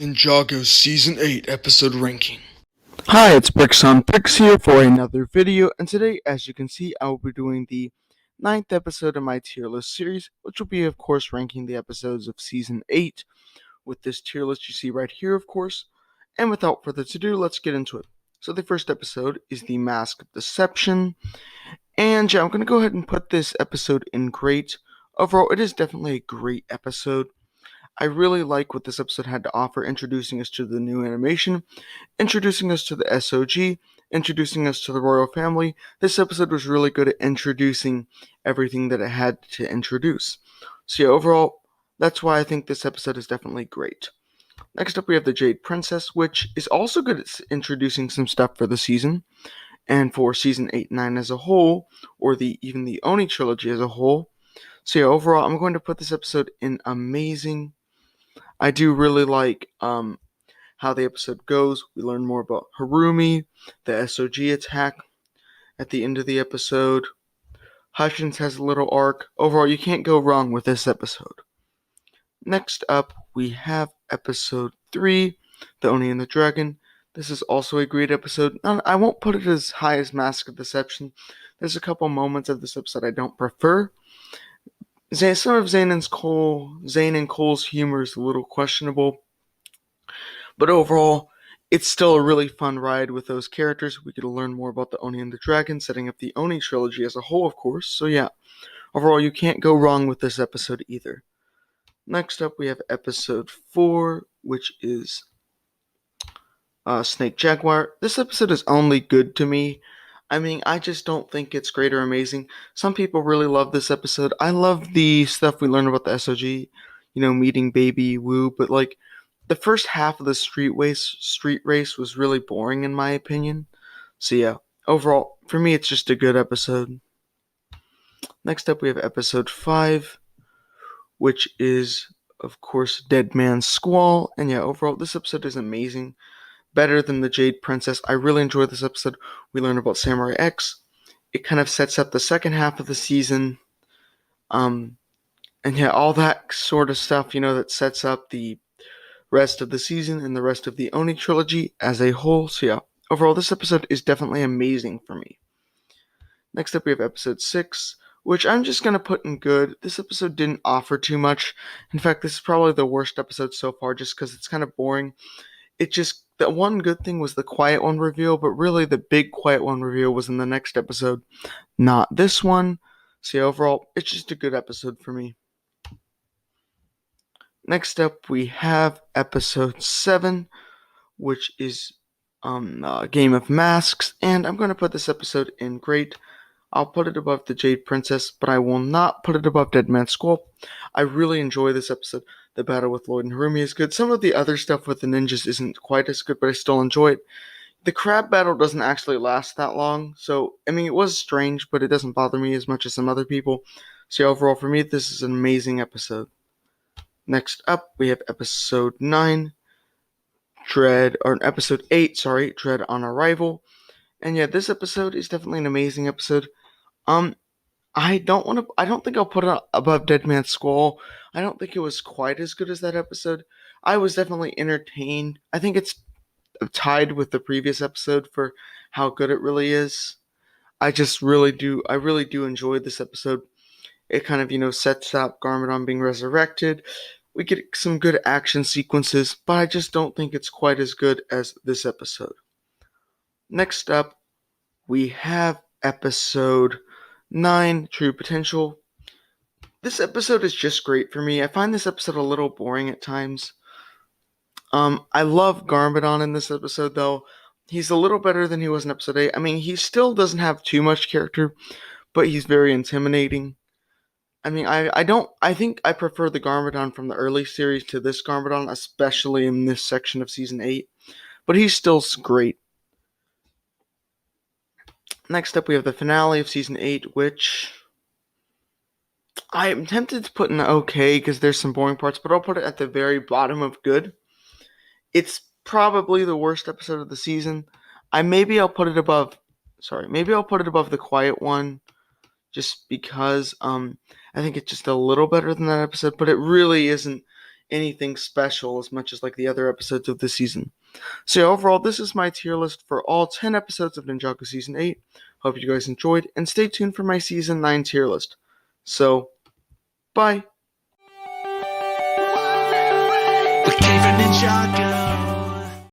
Ninjago Season 8 Episode Ranking. Hi, it's Bricks on Bricks here for another video, and today, as you can see, I will be doing the 9th episode of my tier list series, which will be, of course, ranking the episodes of Season 8 with this tier list you see right here, of course. And without further ado, let's get into it. So the first episode is The Mask of Deception, and yeah, I'm going to go ahead and put this episode in great. Overall, it is definitely a great episode. I really like what this episode had to offer, introducing us to the new animation, introducing us to the SOG, introducing us to the royal family. This episode was really good at introducing everything that it had to introduce. So yeah, overall, that's why I think this episode is definitely great. Next up, we have the Jade Princess, which is also good at introducing some stuff for the season, and for Season 8 and 9 as a whole, or even the Oni trilogy as a whole. So yeah, overall, I'm going to put this episode in amazing. I do really like how the episode goes. We learn more about Harumi, the SOG attack at the end of the episode. Hutchins has a little arc. Overall, you can't go wrong with this episode. Next up, we have episode 3, The Oni and the Dragon. This is also a great episode. I won't put it as high as Mask of Deception. There's a couple moments of this episode I don't prefer. Some of Zane and Cole's humor is a little questionable, but overall, it's still a really fun ride with those characters. We get to learn more about the Oni and the Dragon, setting up the Oni trilogy as a whole, of course. So yeah, overall, you can't go wrong with this episode either. Next up, we have episode 4, which is Snake Jaguar. This episode is only good to me. I just don't think it's great or amazing. Some people really love this episode. I love the stuff we learned about the SOG, meeting Baby Woo, but the first half of the street race was really boring in my opinion. So yeah, overall, for me, it's just a good episode. Next up, we have episode 5, which is, of course, Dead Man's Squall. And yeah, overall, this episode is amazing. Better than the Jade Princess. I really enjoyed this episode. We learned about Samurai X. It kind of sets up the second half of the season. And yeah, all that sort of stuff, that sets up the rest of the season and the rest of the Oni trilogy as a whole. So yeah, overall, this episode is definitely amazing for me. Next up, we have episode 6, which I'm just going to put in good. This episode didn't offer too much. In fact, this is probably the worst episode so far just because it's kind of boring. The one good thing was the Quiet One reveal, but really the big Quiet One reveal was in the next episode, not this one. So yeah, overall, it's just a good episode for me. Next up, we have episode 7, which is Game of Masks, and I'm going to put this episode in great. I'll put it above the Jade Princess, but I will not put it above Dead Man's Squall. I really enjoy this episode. The battle with Lloyd and Harumi is good. Some of the other stuff with the ninjas isn't quite as good, but I still enjoy it. The crab battle doesn't actually last that long, so, it was strange, but it doesn't bother me as much as some other people. So overall, for me, this is an amazing episode. Next up, we have episode 9, episode 8, Dread on Arrival. And yeah, this episode is definitely an amazing episode. I don't think I'll put it above Dead Man's Squall. I don't think it was quite as good as that episode. I was definitely entertained. I think it's tied with the previous episode for how good it really is. I really do enjoy this episode. It kind of, sets up Garmadon being resurrected. We get some good action sequences, but I just don't think it's quite as good as this episode. Next up, we have episode 9, True Potential. This episode is just great for me. I find this episode a little boring at times. I love Garmadon in this episode, though. He's a little better than he was in episode 8. He still doesn't have too much character, but he's very intimidating. I think I prefer the Garmadon from the early series to this Garmadon, especially in this section of Season 8. But he's still great. Next up, we have the finale of Season 8, which I'm tempted to put in okay because there's some boring parts, but I'll put it at the very bottom of good. It's probably the worst episode of the season. Maybe I'll put it above the Quiet One, just because I think it's just a little better than that episode, but it really isn't anything special as much as like the other episodes of the season. So yeah, overall, this is my tier list for all 10 episodes of Ninjago Season 8. Hope you guys enjoyed, and stay tuned for my Season 9 tier list. So, bye! We came from Ninjago.